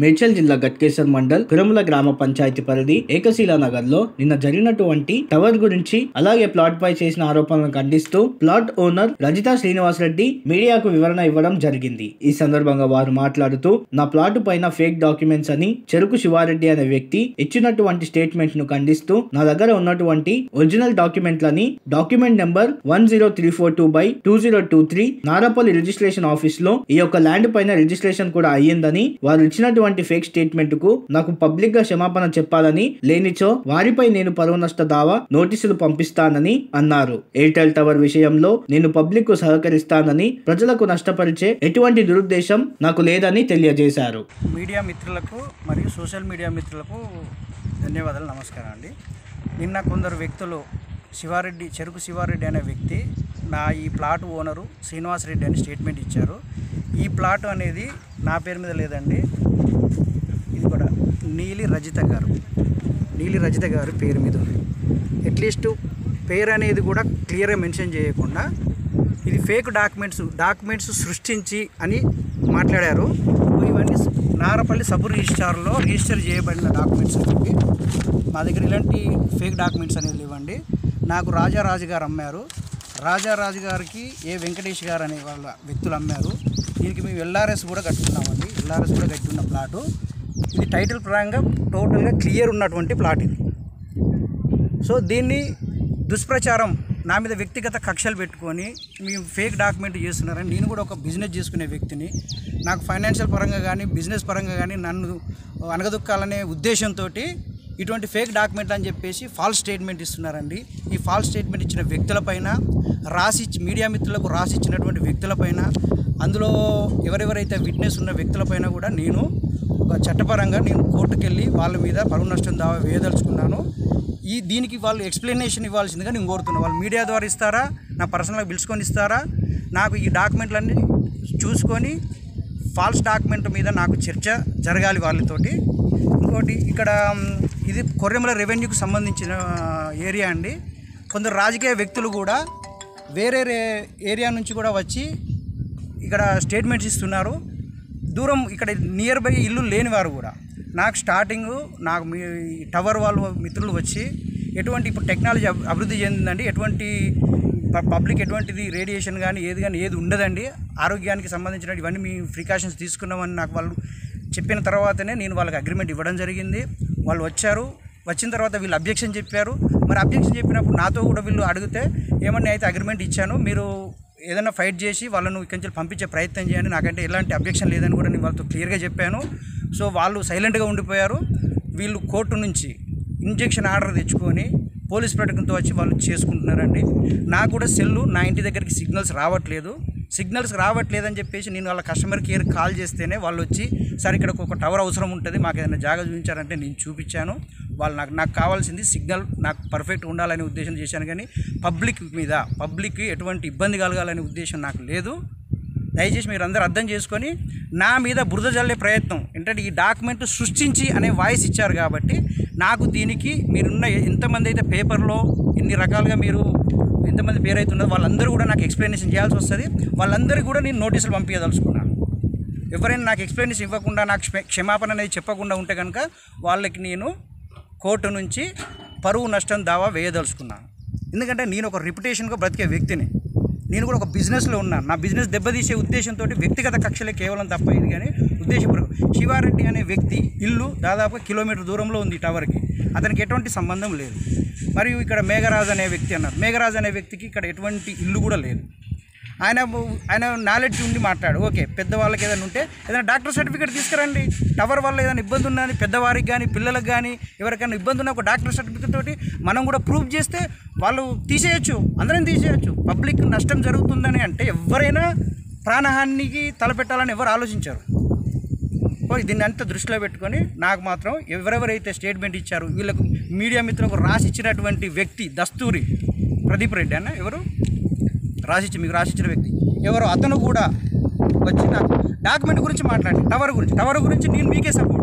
మేడ్చల్ జిల్లా గట్కేసర్ మండల్ కురముల గ్రామ పంచాయతీ పరిధి ఏకశిలా నగర్ లో నిన్న జరిగినటువంటి టవర్ గురించి అలాగే ప్లాట్ పై చేసిన ఆరోపణలను ఖండిస్తూ ప్లాట్ ఓనర్ రజితా శ్రీనివాస్ రెడ్డి మీడియాకు వివరణ ఇవ్వడం జరిగింది. ఈ సందర్భంగా వారు మాట్లాడుతూ నా ప్లాట్ పైన ఫేక్ డాక్యుమెంట్స్ అని చెరుకు శివారెడ్డి అనే వ్యక్తి ఇచ్చినటువంటి స్టేట్మెంట్ ను ఖండిస్తూ నా దగ్గర ఉన్నటువంటి ఒరిజినల్ డాక్యుమెంట్లని document number 10342/2023 Narapalli registration office లో ఈ యొక్క ల్యాండ్ పైన రిజిస్ట్రేషన్ కూడా అయ్యిందని, వారు ఇచ్చినటువంటి ఫేక్ స్టేట్మెంట్ కు నాకు పబ్లిక్ గా క్షమాపణ చెప్పాలని, లేనిచో వారిపై నేను పరువు నష్ట దావా నోటీసులు పంపిస్తానని అన్నారు. ఎయిర్టెల్ టవర్ విషయంలో నేను పబ్లిక్ కు సహకరిస్తానని, ప్రజలకు నష్టపరిచే ఎటువంటి దురుద్దేశం నాకు లేదని తెలియజేశారు. మీడియా మిత్రులకు మరియు సోషల్ మీడియా మిత్రులకు ధన్యవాదాలు, నమస్కారం అండి. నిన్న కొందరు వ్యక్తులు చెరుకు శివారెడ్డి అనే వ్యక్తి ఈ ప్లాట్ ఓనరు శ్రీనివాస్ రెడ్డి అని స్టేట్మెంట్ ఇచ్చారు. ఈ ప్లాట్ అనేది నా పేరు మీద లేదండి, ఇది కూడా నీలి రజిత గారు పేరు మీద ఉంది. అట్లీస్ట్ పేరు అనేది కూడా క్లియర్గా మెన్షన్ చేయకుండా ఇది ఫేక్ డాక్యుమెంట్స్ సృష్టించి అని మాట్లాడారు. ఇవన్నీ నారపల్లి సబ్ రిజిస్టార్లో రిజిస్టర్ చేయబడిన డాక్యుమెంట్స్ అండి. మా దగ్గర ఇలాంటి ఫేక్ డాక్యుమెంట్స్ అనేది లేవండి. నాకు రాజారాజు గారు అమ్మారు, రాజారాజు గారికి వెంకటేష్ గారు అనే వాళ్ళ వ్యక్తులు అమ్మారు. దీనికి మేము ఎల్ఆర్ఎస్ కూడా కట్టుకున్నామండి. ఎల్ఆర్ఎస్ కూడా కట్టుకున్న ప్లాటు ఇది. టైటిల్ పరంగా టోటల్గా క్లియర్ ఉన్నటువంటి ప్లాట్ ఇది. సో దీన్ని దుష్ప్రచారం, నా మీద వ్యక్తిగత కక్షలు పెట్టుకొని మేము ఫేక్ డాక్యుమెంట్ చేస్తున్నారని, నేను కూడా ఒక బిజినెస్ చేసుకునే వ్యక్తిని, నాకు ఫైనాన్షియల్ పరంగా కానీ బిజినెస్ పరంగా కానీ నన్ను అనగదొక్కాలనే ఉద్దేశంతో ఇటువంటి ఫేక్ డాక్యుమెంట్ అని చెప్పేసి ఫాల్స్ స్టేట్మెంట్ ఇస్తున్నారండి. ఈ ఫాల్స్ స్టేట్మెంట్ ఇచ్చిన వ్యక్తులపైన మీడియా మిత్రులకు రాసిచ్చినటువంటి వ్యక్తులపైన, అందులో ఎవరెవరైతే విట్నెస్ ఉన్న వ్యక్తులపైన కూడా నేను చట్టపరంగా కోర్టుకు వెళ్ళి వాళ్ళ మీద పరువు నష్టం దావా వేయదలుచుకున్నాను. దీనికి వాళ్ళు ఎక్స్ప్లెనేషన్ ఇవ్వాల్సిందిగా నేను కోరుతున్నాను. వాళ్ళు మీడియా ద్వారా ఇస్తారా, నా పర్సనల్గా పిలుచుకొని ఇస్తారా, నాకు ఈ డాక్యుమెంట్లన్నీ చూసుకొని ఫాల్స్ డాక్యుమెంట్ మీద నాకు చర్చ జరగాలి వాళ్ళతోటి. ఇంకోటి, ఇక్కడ ఇది కొర్రెముల రెవెన్యూకి సంబంధించిన ఏరియా అండి. కొందరు రాజకీయ వ్యక్తులు కూడా వేరే ఏరియా నుంచి కూడా వచ్చి ఇక్కడ స్టేట్మెంట్స్ ఇస్తున్నారు. దూరం ఇక్కడ నియర్ బై ఇల్లు లేని వారు కూడా నాకు మీ టవర్ వాళ్ళు మిత్రులు వచ్చి ఇప్పుడు టెక్నాలజీ అభివృద్ధి చెందిందండి, పబ్లిక్ ఎటువంటిది రేడియేషన్ కానీ ఏది ఉండదండి, ఆరోగ్యానికి సంబంధించిన ఇవన్నీ మీ ప్రికాషన్స్ తీసుకున్నామని నాకు వాళ్ళు చెప్పిన తర్వాతనే నేను వాళ్ళకి అగ్రిమెంట్ ఇవ్వడం జరిగింది. వాళ్ళు వచ్చిన తర్వాత వీళ్ళు అబ్జెక్షన్ చెప్పారు. మరి అబ్జెక్షన్ చెప్పినప్పుడు నాతో కూడా వీళ్ళు అడిగితే ఏమన్నా అయితే అగ్రిమెంట్ ఇచ్చాను, మీరు ఏదైనా ఫైట్ చేసి వాళ్ళను ఇక్కడి నుంచి పంపించే ప్రయత్నం చేయండి, నాకంటే ఎలాంటి అబ్జెక్షన్ లేదని కూడా నేను వాళ్ళతో క్లియర్గా చెప్పాను. సో వాళ్ళు సైలెంట్గా ఉండిపోయారు. వీళ్ళు కోర్టు నుంచి ఇంజెక్షన్ ఆర్డర్ తెచ్చుకొని పోలీస్ ప్రొటెక్షన్తో వచ్చి వాళ్ళు చేసుకుంటున్నారండి. నాకు కూడా నా ఇంటి దగ్గరికి సిగ్నల్స్ రావట్లేదని చెప్పేసి నేను వాళ్ళ కస్టమర్ కేర్ కాల్ చేస్తేనే వాళ్ళు వచ్చి, సార్ ఇక్కడ ఒక టవర్ అవసరం ఉంటుంది, మాకు ఏదైనా జాగా చూపించారంటే నేను చూపించాను. వాళ్ళు నాకు కావాల్సింది సిగ్నల్ నాకు పర్ఫెక్ట్ ఉండాలనే ఉద్దేశం చేశాను, కానీ పబ్లిక్కి ఎటువంటి ఇబ్బంది కలగాలనే ఉద్దేశం నాకు లేదు. దయచేసి మీరు అందరూ అర్థం చేసుకొని నా మీద బురద జల్లే ప్రయత్నం, ఏంటంటే ఈ డాక్యుమెంట్ సృష్టించి అనే వాయిస్ ఇచ్చారు కాబట్టి నాకు దీనికి మీరున్న ఎంతమంది అయితే పేపర్లో ఎన్ని రకాలుగా మీరు ఎంతమంది పేరు అవుతున్నదో వాళ్ళందరూ కూడా నాకు ఎక్స్ప్లెనేషన్ చేయాల్సి వస్తుంది. వాళ్ళందరికీ కూడా నేను నోటీసులు పంపించదలుచుకున్నాను. ఎవరైనా నాకు ఎక్స్ప్లెనేషన్ ఇవ్వకుండా, నాకు క్షమాపణ అనేది చెప్పకుండా ఉంటే కనుక వాళ్ళకి నేను కోర్టు నుంచి పరువు నష్టం దావా వేయదలుచుకున్నాను. ఎందుకంటే నేను ఒక రిప్యుటేషన్గా బ్రతికే వ్యక్తిని, నేను కూడా ఒక బిజినెస్లో ఉన్నాను. నా బిజినెస్ దెబ్బతీసే ఉద్దేశంతో వ్యక్తిగత కక్షలే కేవలం తప్ప ఇది, కానీ ఉద్దేశపూర్వకం. శివారెడ్డి అనే వ్యక్తి ఇల్లు దాదాపుగా కిలోమీటర్ దూరంలో ఉంది టవర్కి, అతనికి ఎటువంటి సంబంధం లేదు. మరియు ఇక్కడ మేఘరాజు అనే వ్యక్తి అన్నారు, మేఘరాజు అనే వ్యక్తికి ఇక్కడ ఎటువంటి ఇల్లు కూడా లేదు. ఆయన నాలెడ్జ్ ఉండి మాట్లాడు, ఓకే పెద్దవాళ్ళకి ఏదైనా ఉంటే ఏదైనా డాక్టర్ సర్టిఫికేట్ తీసుకురండి. టవర్ వల్ల ఏదైనా ఇబ్బంది ఉన్నది పెద్దవారికి కానీ పిల్లలకు కానీ ఎవరికైనా ఇబ్బంది ఉన్న ఒక డాక్టర్ సర్టిఫికేట్ తోటి మనం కూడా ప్రూఫ్ చేస్తే వాళ్ళు తీసేయచ్చు, అందరం తీసేయచ్చు. పబ్లిక్ నష్టం జరుగుతుందని అంటే ఎవరైనా ప్రాణహానికి తలపెట్టాలని ఎవరు ఆలోచించారు. దీన్ని అంతా దృష్టిలో పెట్టుకొని నాకు మాత్రం ఎవరెవరైతే స్టేట్మెంట్ ఇచ్చారు వీళ్ళకు మీడియా మిత్రులకు రాసి ఇచ్చినటువంటి వ్యక్తి దస్తూరి ప్రదీప్ రెడ్డి అన్న ఎవరు మీకు రాసిచ్చిన వ్యక్తి ఎవరో అతను కూడా వచ్చి నాకు డాక్యుమెంట్ గురించి మాట్లాడి టవర్ గురించి నేను మీకే సపోర్ట్.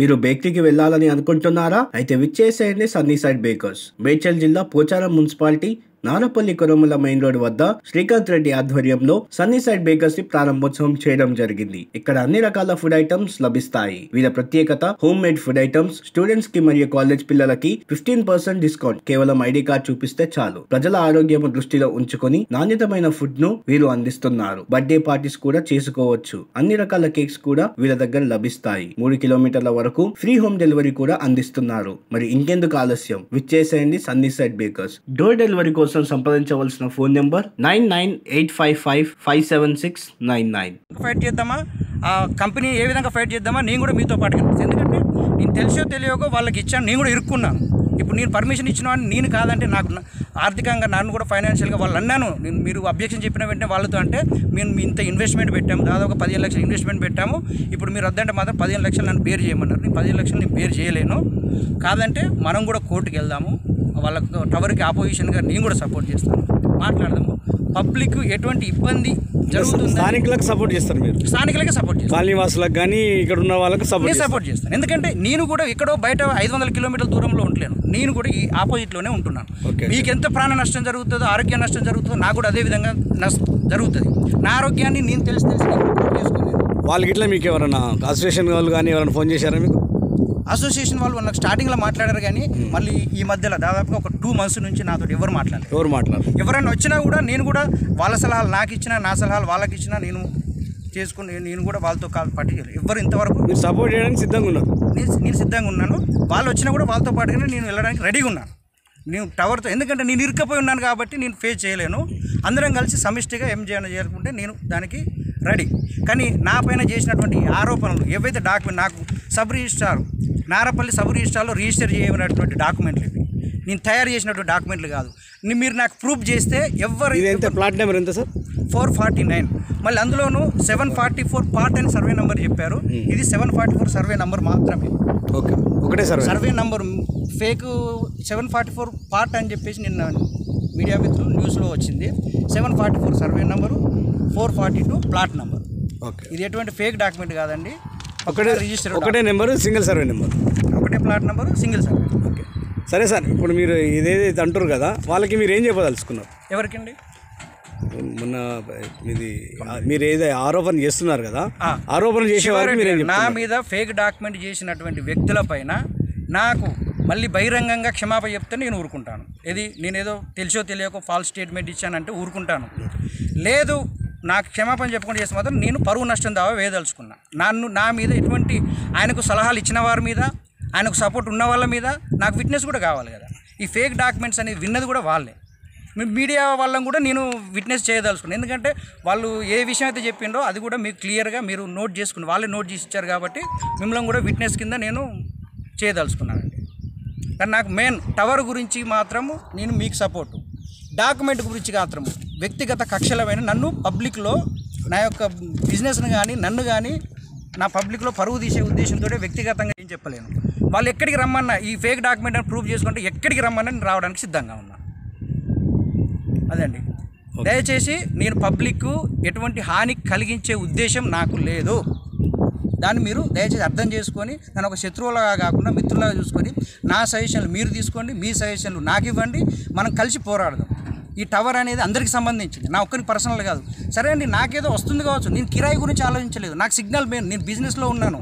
మీరు బేకరీకి వెళ్ళాలని అనుకుంటున్నారా? అయితే విచ్చేసేయండి సన్నీ సైడ్ బేకర్స్, మేడ్చల్ జిల్లా Pocharam municipality Narapally Koramula main road వద్ద శ్రీకాంత్ రెడ్డి ఆధ్వర్యంలో సన్నీసైడ్ బేకర్స్ ప్రారంభోత్సవం చేయడం జరిగింది. ఇక్కడ అన్ని రకాల ఫుడ్ ఐటమ్స్ లభిస్తాయి. వీళ్ళ ప్రత్యేకత home made food items, students కి మరియు కాలేజ్ పిల్లలకి 15% డిస్కౌంట్. కేవలం ఐడి కార్డ్ చూపిస్తే చాలు. ప్రజల ఆరోగ్యం దృష్టిలో ఉంచుకొని నాణ్యతమైన ఫుడ్ ను వీరు అందిస్తున్నారు. బర్త్డే పార్టీస్ కూడా చేసుకోవచ్చు. అన్ని రకాల కేక్స్ కూడా వీళ్ళ దగ్గర లభిస్తాయి. 3 కిలోమీటర్ల వరకు ఫ్రీ హోమ్ డెలివరీ కూడా అందిస్తున్నారు. మరి ఇంకెందుకు ఆలస్యం, విచ్చేసేయండి సన్నీసైడ్ బేకర్స్. డోర్ డెలివరీ కోసం సంప్రదించవలసిన ఫోన్ నెంబర్ 9985575699. ఫైట్ చేద్దామా, ఆ కంపెనీ ఏ విధంగా ఫైట్ చేద్దామా, నేను కూడా మీతో పాటు. ఎందుకంటే నేను తెలియకో వాళ్ళకి ఇచ్చాను, నేను కూడా ఇరుక్కున్నాను. ఇప్పుడు నేను పర్మిషన్ ఇచ్చిన వాడిని నేను కాదంటే నాకు ఆర్థికంగా నన్ను కూడా ఫైనాన్షియల్గా వాళ్ళు అన్నాను. నేను మీరు అబ్జెక్షన్ చెప్పిన వెంటనే వాళ్ళతో అంటే మేము ఇంత ఇన్వెస్ట్మెంట్ పెట్టాము, దాదాపు 15 లక్షలు ఇన్వెస్ట్మెంట్ పెట్టాము. ఇప్పుడు మీరు వద్దంటే మాత్రం 15 లక్షలు నన్ను బేర్ చేయమన్నారు. నేను 15 లక్షలు నేను బేర్ చేయలేను. కాదంటే మనం కూడా కోర్టుకు వెళ్దాము, వాళ్ళకు టవర్కి ఆపోజిషన్గా నేను కూడా సపోర్ట్ చేస్తాను, మాట్లాడదాము. పబ్లిక్ ఎటువంటి ఇబ్బంది జరుగుతుంది, స్థానికులకు సపోర్ట్ చేస్తారు మీరు? స్థానికులకే సపోర్ట్ చేస్తాను, కాలనీవాసులకు కానీ ఇక్కడ ఉన్న వాళ్ళకి సపోర్ట్ చేస్తాను. ఎందుకంటే నేను కూడా ఎక్కడో బయట 500 కిలోమీటర్ల దూరంలో ఉండలేను. నేను కూడా ఈ ఆపోజిట్లోనే ఉంటున్నాను. మీకు ఎంత ప్రాణ నష్టం జరుగుతుందో, ఆరోగ్య నష్టం జరుగుతుందో నాకు కూడా అదే విధంగా జరుగుతుంది. నా ఆరోగ్యాన్ని నేను తెలిసి చేసుకోలేదు. వాళ్ళకి ఇట్లా మీకు ఎవరైనా అసోసియేషన్ వాళ్ళు కానీ ఎవరైనా ఫోన్ చేశారా మీకు? అసోసియేషన్ వాళ్ళు నాకు స్టార్టింగ్లో మాట్లాడారు, కానీ మళ్ళీ ఈ మధ్యలో దాదాపుగా ఒక 2 months నుంచి నాతో ఎవరు మాట్లాడారు. ఎవరైనా వచ్చినా కూడా నేను కూడా వాళ్ళ సలహాలు నాకు ఇచ్చినా, నా సలహాలు వాళ్ళకి ఇచ్చినా నేను చేసుకుని నేను కూడా వాళ్ళతో పాటు ఎవరు ఇంతవరకు మీరు సపోర్ట్ చేయడానికి సిద్ధంగా ఉన్నారు? నేను సిద్ధంగా ఉన్నాను. వాళ్ళు వచ్చినా కూడా వాళ్ళతో పాటుగానే నేను వెళ్ళడానికి రెడీగా ఉన్నాను. నేను టవర్తో, ఎందుకంటే నేను ఇరుక్కపోయి ఉన్నాను కాబట్టి నేను ఫేస్ చేయలేను. అందరం కలిసి సమిష్టిగా ఏం చేయాలనుకుంటే నేను దానికి రెడీ. కానీ నా పైన చేసినటువంటి ఆరోపణలు ఏవైతే డాక్యుమెంట్, నాకు సబ్ రిజిస్ట్రార్ నారపల్లి సబ్ రిజిస్ట్రార్లో రిజిస్టర్ చేయనటువంటి డాక్యుమెంట్లు ఇవి, నేను తయారు చేసినటువంటి డాక్యుమెంట్లు కాదు. మీరు నాకు ప్రూఫ్ చేస్తే ఎవరు. ప్లాట్ నెంబర్ ఎంత సార్? 449. మళ్ళీ అందులోనూ 744 పార్ట్ అని సర్వే నెంబర్ చెప్పారు. ఇది 744 సర్వే నెంబర్ మాత్రమే. ఓకే, ఒకటే సర్వే నెంబర్ ఫేక్ 744 పార్ట్ అని చెప్పేసి నిన్న మీడియా మిత్రులు న్యూస్లో వచ్చింది. 744 survey number, 442 plot number. Okay, ఇది ఎటువంటి ఫేక్ డాక్యుమెంట్ కాదండి. ఒకటే రిజిస్టర్, ఒకటే నెంబరు, సింగిల్ సర్వే నెంబర్, ఒకటే plot number, single survey. Okay సరే సార్, ఇప్పుడు మీరు ఇదేదైతే అంటారు కదా, వాళ్ళకి మీరు ఏం చెప్పదలుచుకున్నారు? ఎవరికండి? మొన్న మీరు ఏదైతే ఆరోపణ చేస్తున్నారు కదా, ఆరోపణ చేసేవారు నా మీద ఫేక్ డాక్యుమెంట్ చేసినటువంటి వ్యక్తుల పైన నాకు మళ్ళీ బహిరంగంగా క్షమాపణ చెప్తే నేను ఊరుకుంటాను. నేనేదో తెలియకో ఫాల్స్ స్టేట్మెంట్ ఇచ్చానంటే ఊరుకుంటాను. లేదు, నాకు క్షమాపణ చెప్పకుండా చేస్తే మాత్రం నేను పరువు నష్టం దావా వేయదలుచుకున్నా. నా మీద ఎటువంటి ఆయనకు సలహాలు ఇచ్చిన వారి మీద, ఆయనకు సపోర్ట్ ఉన్న వాళ్ళ మీద నాకు విట్నెస్ కూడా కావాలి కదా. ఈ ఫేక్ డాక్యుమెంట్స్ అనేది విన్నది కూడా వాళ్ళే. మీడియా వాళ్ళని కూడా నేను విట్నెస్ చేయదలుచుకున్నాను. ఎందుకంటే వాళ్ళు ఏ విషయం అయితే చెప్పిండో అది కూడా మీకు క్లియర్గా మీరు నోట్ చేసుకుని, వాళ్ళే నోట్ చేసి ఇచ్చారు కాబట్టి మిమ్మల్ని కూడా విట్నెస్ కింద నేను చేయదలుచుకున్నానండి. కానీ నాకు మెయిన్ టవర్ గురించి మాత్రము నేను మీకు సపోర్టు, డాక్యుమెంట్ గురించి మాత్రము వ్యక్తిగత కక్షలమైన నన్ను పబ్లిక్లో నా యొక్క బిజినెస్ని కానీ నన్ను కానీ నా పబ్లిక్లో పరువు తీసే ఉద్దేశంతో వ్యక్తిగతంగా ఏం చెప్పలేను. వాళ్ళు ఎక్కడికి రమ్మన్నా ఈ ఫేక్ డాక్యుమెంట్ అని ప్రూవ్ చేసుకుంటే ఎక్కడికి రమ్మన్నా నేను రావడానికి సిద్ధంగా ఉన్నా. అదండి, దయచేసి నేను పబ్లిక్ ఎటువంటి హాని కలిగించే ఉద్దేశం నాకు లేదు. దాన్ని మీరు దయచేసి అర్థం చేసుకొని నన్ను ఒక శత్రువులాగా కాకుండా మిత్రులాగా చూసుకొని నా సజెషన్లు మీరు తీసుకోండి, మీ సజెషన్లు నాకు ఇవ్వండి, మనం కలిసి పోరాడదాం. ఈ టవర్ అనేది అందరికీ సంబంధించింది, నా ఒక్కరికి పర్సనల్ కాదు. సరే అండి, నాకేదో వస్తుంది కావచ్చు, నేను కిరాయి గురించి ఆలోచించలేదు. నాకు సిగ్నల్ మెయిన్. నేను బిజినెస్లో ఉన్నాను,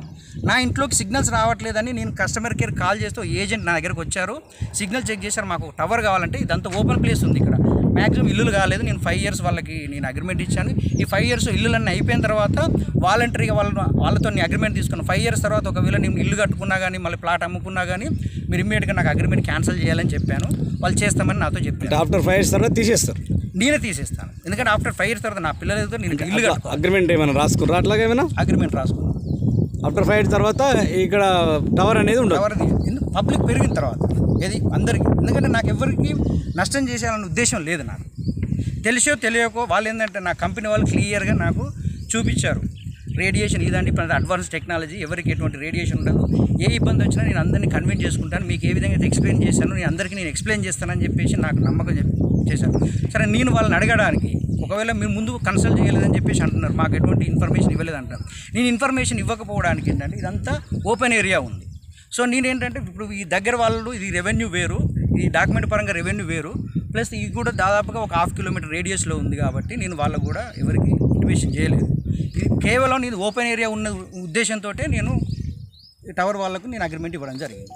నా ఇంట్లోకి సిగ్నల్స్ రావట్లేదని నేను కస్టమర్ కేర్ కాల్ చేస్తే ఏజెంట్ నా దగ్గరకు వచ్చారు, సిగ్నల్ చెక్ చేశారు, మాకు టవర్ కావాలంటే. ఇదంతా ఓపెన్ ప్లేస్ ఉంది, ఇక్కడ మ్యాక్సిమం ఇల్లులు కాలేదు. నేను 5 years వాళ్ళకి నేను అగ్రిమెంట్ ఇచ్చాను. ఈ 5 years ఇల్లులన్నీ అయిపోయిన తర్వాత వాలంటరీగా వాళ్ళతో నేను అగ్రిమెంట్ తీసుకున్నాను. 5 years తర్వాత ఒకవేళ నేను ఇల్లు కట్టుకున్నా కానీ మళ్ళీ ప్లాట్ అమ్ముకున్నా కానీ మీరు ఇమ్మీడియట్గా నాకు అగ్రిమెంట్ క్యాన్సిల్ చేయాలని చెప్పాను. వాళ్ళు చేస్తామని నాతో చెప్పాను. ఆఫ్టర్ 5 years తర్వాత తీసేస్తారు? నేనే తీసేస్తాను. ఎందుకంటే ఆఫ్టర్ 5 years తర్వాత నా పిల్లలతో నేను ఇల్లు కట్టుకో. అగ్రిమెంట్ ఏమైనా రాసుకున్నా? అట్లాగే ఏమైనా అగ్రిమెంట్ రాసుకున్నాను. ఆఫ్టర్ 5 years తర్వాత ఇక్కడ టవర్ అనేది ఉండదు. టవర్ పబ్లిక్ పెరిగిన తర్వాత ఇది అందరికీ. ఎందుకంటే నాకు ఎవరికి నష్టం చేసేయాలనే ఉద్దేశం లేదు. నాకు తెలియకో వాళ్ళు ఏంటంటే నా కంపెనీ వాళ్ళు క్లియర్గా నాకు చూపించారు, రేడియేషన్ ఇదండి అడ్వాన్స్ టెక్నాలజీ, ఎవరికి ఎటువంటి రేడియేషన్ ఉండదు, ఏ ఇబ్బంది వచ్చినా నేను అందరినీ కన్విన్స్ చేసుకుంటాను, మీకు ఏ విధంగా అయితే ఎక్స్ప్లెయిన్ చేశాను నేను అందరికీ నేను ఎక్స్ప్లెయిన్ చేస్తానని చెప్పేసి నాకు నమ్మకం చేశాను. సరే, నేను వాళ్ళని అడగడానికి ఒకవేళ మీరు ముందు కన్సల్ట్ చేయలేదని చెప్పేసి అంటున్నారు, మాకు ఎటువంటి ఇన్ఫర్మేషన్ ఇవ్వలేదు అంటారు. నేను ఇన్ఫర్మేషన్ ఇవ్వకపోవడానికి ఏంటంటే ఇదంతా ఓపెన్ ఏరియా ఉంది. సో నేనేంటంటే ఇప్పుడు ఈ దగ్గర వాళ్ళు ఇది రెవెన్యూ వేరు, ఈ డాక్యుమెంట్ పరంగా రెవెన్యూ వేరు, ప్లస్ ఇది కూడా దాదాపుగా ఒక 1/2 కిలోమీటర్ రేడియస్లో ఉంది కాబట్టి నేను వాళ్ళకు కూడా ఎవరికి ఇంటిమేషన్ చేయలేదు. ఇది కేవలం నేను ఓపెన్ ఏరియా ఉన్న ఉద్దేశంతో నేను టవర్ వాళ్ళకు నేను అగ్రిమెంట్ ఇవ్వడం జరిగింది.